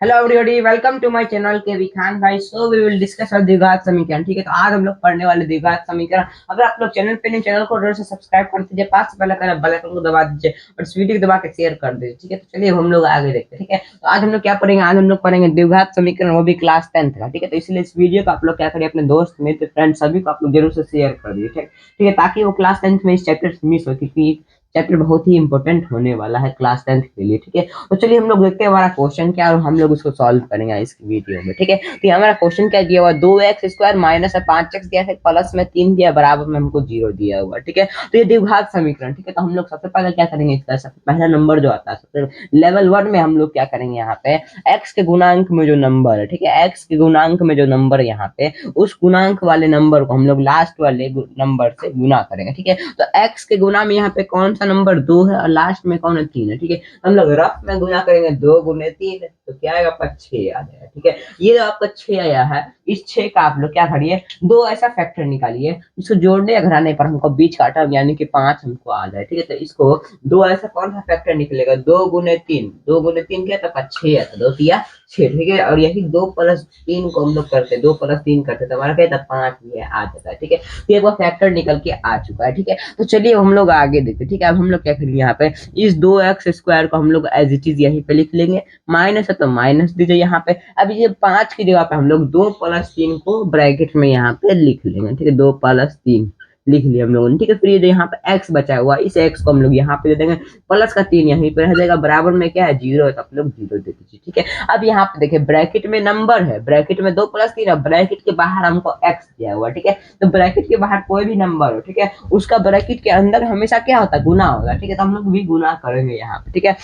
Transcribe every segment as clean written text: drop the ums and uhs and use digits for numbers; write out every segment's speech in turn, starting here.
Hello everybody, welcome to my channel के खान भाई। So we will discuss और द्विघात समीकरण। ठीक है, तो आज हम लोग पढ़ने वाले द्विघात समीकरण। अगर आप लोग चैनल पे नहीं, चैनल को जरूर से सब्सक्राइब कर दीजिए, पास से पहले करना बेल आइकन को दबा दीजिए और इस वीडियो को दबा के शेयर कर दीजिए। ठीक है, तो चलिए हम लोग आगे देखते हैं। ठीक है, तो आज हम लोग क्या पढ़ेंगे? आज हम लोग पढ़ेंगे द्विघात समीकरण, वो भी क्लास 10th का। ठीक है, तो इसलिए इस वीडियो को आप लोग क्या करिए, अपने दोस्त मित्र फ्रेंड सभी को आप लोग जरूर से शेयर कर दीजिए। ठीक है, ताकि वो क्लास 10th में इस चैप्टर से मिस हो, क्योंकि चैप्टर बहुत ही इंपॉर्टेंट होने वाला है क्लास 10th के लिए। ठीक है, तो चलिए हम लोग देखते हैं हमारा क्वेश्चन क्या है और हम लोग उसको सॉल्व करेंगे इस वीडियो में। ठीक है, तो ये हमारा क्वेश्चन क्या दिया हुआ? 2x² माइनस 5x दिया है, प्लस में 3 दिया, बराबर में हमको 0 दिया हुआ। ठीक है, तो ये द्विघात समीकरण। ठीक है, तो हम लोग सबसे पहले क्या करेंगे, इसका सबसे पहला नंबर जो आता है सबसे लेवल 1 में हम लोग क्या करेंगे, यहाँ पे x के गुणांक में जो नंबर है, ठीक है, x के गुणांक में जो नंबर यहाँ पे, उस गुणांक वाले नंबर को हम लोग लास्ट वाले नंबर से गुना करेंगे। ठीक है, तो x के गुना में यहाँ पे कौन सा नंबर 2 है और लास्ट में कौन है 3 है। ठीक है, हम लोग रफ में गुना करेंगे, 2 गुने 3 तो क्या आएगा, आपका 6 आ जाएगा। ठीक है, ये जो आपका 6 आया है, इस 6 का आप लोग क्या करिए, दो ऐसा फैक्टर निकालिए इसको जोड़ने या घटाने पर हमको बीच काटा यानी कि 5 हमको आ जाए। ठीक है, तो इसको दो ऐसा कौन सा फैक्टर निकलेगा, 2 गुने 3, 2 गुने 3 क्या था, 6 आता, 2 तिया 6। ठीक है, और यही 2 प्लस 3 को हम लोग करते, 2 प्लस 3 करते तो हमारा क्या था, 5 ये आ जाता है। ठीक है, तो एक बार फैक्टर निकल के आ चुका है। ठीक है, तो चलिए हम लोग आगे देखते हैं। ठीक है, अब हम लोग क्या करेंगे, यहाँ पे इस 2x² को हम लोग एज इट इज यहीं पे लिख लेंगे, माइनस है तो माइनस दीजिए यहाँ पे। अब ये 5 की जगह पे हम लोग 2 प्लस 3 को ब्रैकेट में यहाँ पे लिख लेंगे। ठीक है, 2 प्लस 3 लिख लिया हम लोगों ने। ठीक है, फिर ये जो यहाँ पे x बचा हुआ, इस x को हम लोग यहाँ पे दे देंगे, प्लस का 3 यहीं पे रह जाएगा, बराबर में क्या है, 0 है तो आप लोग 0 दे दीजिए। ठीक है, अब यहाँ पे देखिए ब्रैकेट में नंबर है, ब्रैकेट में 2 प्लस 3 है, ब्रैकेट के बाहर हमको x दिया हुआ। ठीक है, तो ब्रैकेट के बाहर कोई भी नंबर हो, ठीक है, उसका ब्रैकेट के अंदर हमेशा क्या होता है, गुना होगा। ठीक है, तो हम लोग भी गुना करेंगे यहाँ पे। ठीक है,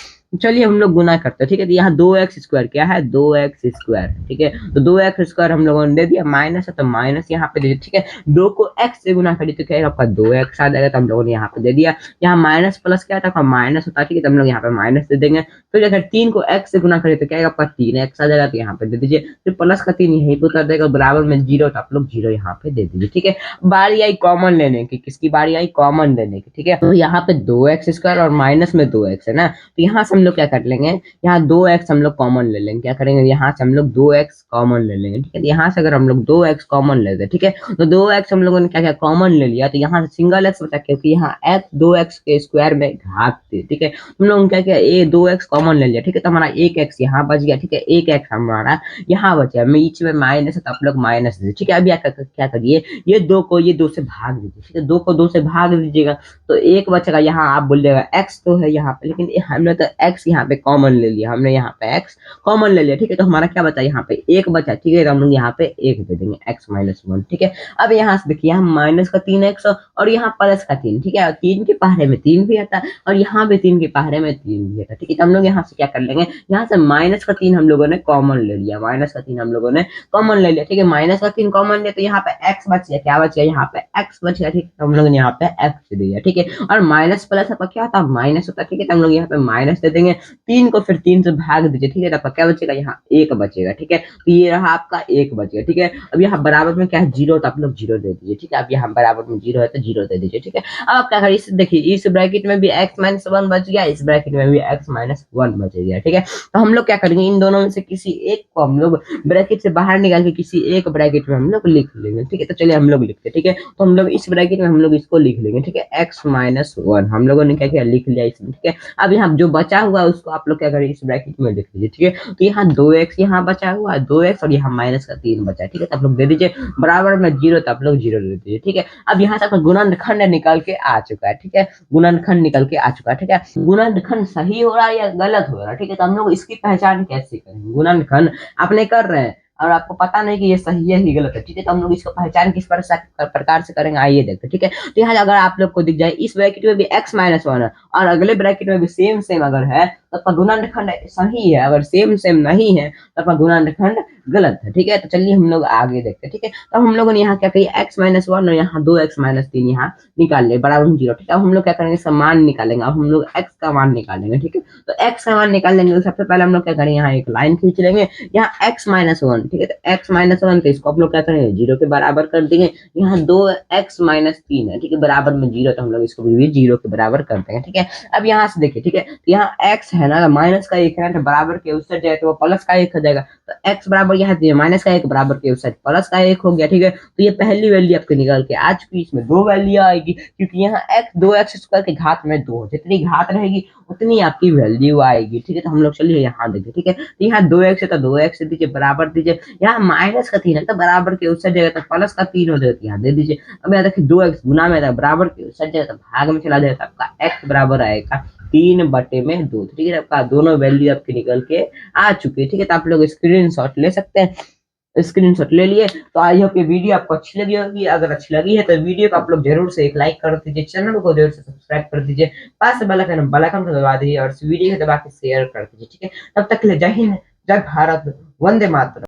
चलिए हम लोग गुना करते हैं। ठीक है, तो यहाँ 2x² क्या है, 2x²। ठीक है, तो 2x² हम लोगों ने दे दिया, माइनस है तो माइनस यहाँ पे दे दिया। ठीक है, 2 को x से गुना करिए तो क्या है, आपका 2x आ जाएगा, तो हम लोगों ने यहाँ पे दे दिया। यहाँ माइनस प्लस क्या था, माइनस होता है। ठीक है, तो हम लोग यहाँ पे माइनस दे देंगे। फिर अगर 3 को x से गुना करिए तो क्या है, आपका 3x आ जाएगा, तो यहाँ पे दे दीजिए। फिर प्लस का 3 यहीं पे उतर देगा, बराबर में 0, तो आप लोग 0 यहाँ पे दे दीजिए। ठीक है, बारी आई कॉमन लेने की, किसकी बारी आई, कॉमन लेने की। ठीक है, तो यहाँ पे 2x² और माइनस में 2x है ना, तो यहाँ से हम लोग क्या कर लेंगे, यहाँ 2x हम लोग कॉमन ले लेंगे। क्या करेंगे, यहाँ से हम लोग 2x कॉमन ले लेंगे। ठीक है, तो यहाँ से अगर हम लोग 2x कॉमन लेते हैं, ठीक है, तो 2x हम लोगों ने क्या क्या कॉमन ले लिया, तो यहाँ से सिंगल x बचा, क्योंकि यहाँ x 2x के स्क्वायर में घात थी। ठीक है, हम लोग क्या क्या, ये 2x कॉमन ले लिया। ठीक है, तो हमारा 1x यहाँ बच गया। ठीक है, 1x हमारा यहाँ बचा, बीच में माइनस है तो आप लोग माइनस दीजिए। ठीक है, अब क्या करिए, ये 2 को ये 2 से भाग दीजिए। ठीक है, 2 को 2 से भाग दीजिएगा तो 1 बचेगा। यहाँ आप बोलिएगा x तो है यहाँ पे, लेकिन हमने तो x यहाँ पे कॉमन ले लिया, हमने यहाँ पे x कॉमन ले लिया। ठीक है, तो हमारा क्या बचा, यहाँ पे 1 बचा। ठीक है, तो हम लोग यहाँ पे 1 दे देंगे, x माइनस 1। ठीक है, अब यहाँ से देखिए, यहाँ माइनस का 3x और यहाँ प्लस का 3। ठीक है, 3 के पहाड़े में 3 भी आता है और यहाँ पे 3 के पहाड़े में 3 भी आता है। ठीक है, तो हम लोग यहाँ से क्या कर लेंगे, यहाँ से माइनस का 3 हम लोगों ने कॉमन ले लिया, माइनस का 3 हम लोगों ने कॉमन ले लिया। ठीक है, माइनस का 3 कॉमन लिया तो यहाँ पे x बच गया, क्या बच गया, यहाँ पे x बच गया। ठीक है, तो हम लोग ने यहाँ पे x दिया। ठीक है, और माइनस प्लस आपका क्या होता है, माइनस होता है। ठीक है, तो हम लोग यहाँ पे माइनस दे देंगे, 3 को फिर 3 से भाग दीजिए। ठीक है, तो आपका क्या बचेगा, यहाँ 1 बचेगा। ठीक है, तो ये रहा आपका 1 बच गया। ठीक है, अब यहाँ बराबर में क्या है, 0, तो आप लोग 0 दे दीजिए। ठीक है, अब यहाँ बराबर में 0 है तो 0 दे दीजिए। ठीक है, अब आप क्या करिए, देखिए इस ब्रैकेट में भी x माइनस 1 बच गया, इस ब्रैकेट में भी x माइनस 1 बच गया। ठीक है, तो हम लोग क्या करेंगे, इन दोनों में से किसी एक को हम लोग ब्रैकेट से बाहर निकाल के किसी एक ब्रैकेट में हम लोग लिख लेंगे। ठीक है, तो चलिए हम लोग लिखते हैं। ठीक है, तो हम लोग इस ब्रैकेट में हम लोग इसको लिख लेंगे। ठीक है, x माइनस 1 हम लोगों ने क्या किया, लिख लिया इसमें। ठीक है, अब यहाँ जो बचा हुआ है उसको आप लोग क्या करें, इस ब्रैकेट में लिख लीजिए। ठीक है, तो यहाँ 2x यहाँ बचा हुआ है, 2x और यहाँ माइनस का 3 बचा है। ठीक है, तो आप लोग दे दीजिए, बराबर में 0, तो आप लोग 0 दे दीजिए। ठीक है, अब यहाँ से आपका गुणनखंड निकल के आ चुका है। ठीक है, गुणनखंड निकल के आ चुका है। ठीक है, गुणनखंड सही हो रहा है या गलत हो रहा है। ठीक है, तो हम लोग इसकी पहचान कैसे करेंगे, गुणनखंड आपने कर रहे हैं और आपको पता नहीं कि ये सही है कि गलत है। ठीक है, तो हम लोग इसको पहचान किस प्रकार से करेंगे, आइए देखते हैं। ठीक है, तो यहाँ अगर आप लोग को दिख जाए इस ब्रैकेट में भी x माइनस 1 है और अगले ब्रैकेट में भी सेम सेम अगर है तो आपका गुणनखंड सही है, अगर सेम सेम नहीं है तो आपका गुणनखंड गलत है। ठीक है, तो चलिए हम लोग आगे देखते हैं। ठीक है, तो हम लोगों ने यहाँ क्या किया, x माइनस 1 और यहाँ 2x माइनस 3 यहाँ निकाल ले, बराबर 0। ठीक है, अब हम लोग क्या करेंगे, इसका मान निकालेंगे। अब हम लोग x का मान निकालेंगे। ठीक है, तो x का मान निकालने के लिए सबसे पहले हम लोग क्या करेंगे, यहाँ एक लाइन खींच लेंगे, यहाँ x माइनस 1। ठीक है, तो x माइनस 1 तो इसको आप लोग क्या करेंगे, 0 के बराबर कर देंगे। यहाँ 2x माइनस 3 है, ठीक है, बराबर में 0, तो हम लोग इसको भी 0 के बराबर कर देंगे। ठीक है, अब यहाँ से देखिए, ठीक है, तो यहाँ x है ना, माइनस का एक है ना, तो बराबर के उस साइड जाए तो वो प्लस का एक हो जाएगा। तो एक्स बराबर यहाँ दिया माइनस का एक बराबर के उस साइड प्लस का एक हो गया, ठीक है। तो ये पहली वैल्यू आपकी निकल के आ चुकी है। इसमें दो वैल्यू आएगी क्योंकि यहाँ एक्स दो एक्स स्क्वायर की घात में दो, जितनी घात रहेगी उतनी आपकी वैल्यू आएगी, ठीक है। तो हम लोग चलिए यहाँ देखिए, ठीक है। तो यहाँ दो एक्स है तो दो एक्स दीजिए बराबर दीजिए, यहाँ माइनस का तीन है तो बराबर के उस साइड जाएगा तो प्लस का तीन हो जाएगा, यहाँ दे दीजिए। अब यहाँ देखिए दो एक्स गुना में था बराबर के उस साइड जाएगा तो भाग में चला जाएगा, आपका एक्स बराबर आएगा 3/2, ठीक है। आपका दोनों वैल्यू आपकी निकल के आ चुकी है, ठीक है। तो आप लोग स्क्रीनशॉट ले सकते हैं, स्क्रीनशॉट ले लिए। तो आई होप ये वीडियो आपको अच्छी लगी होगी। अगर अच्छी लगी है तो वीडियो को आप लोग जरूर से एक लाइक कर दीजिए, चैनल को जरूर से सब्सक्राइब कर दीजिए, पास से बेल आइकन को दबा दीजिए और इस वीडियो को दबा के शेयर कर दीजिए, ठीक है। तब तक के लिए जय हिंद, जय भारत, वंदे मातरम।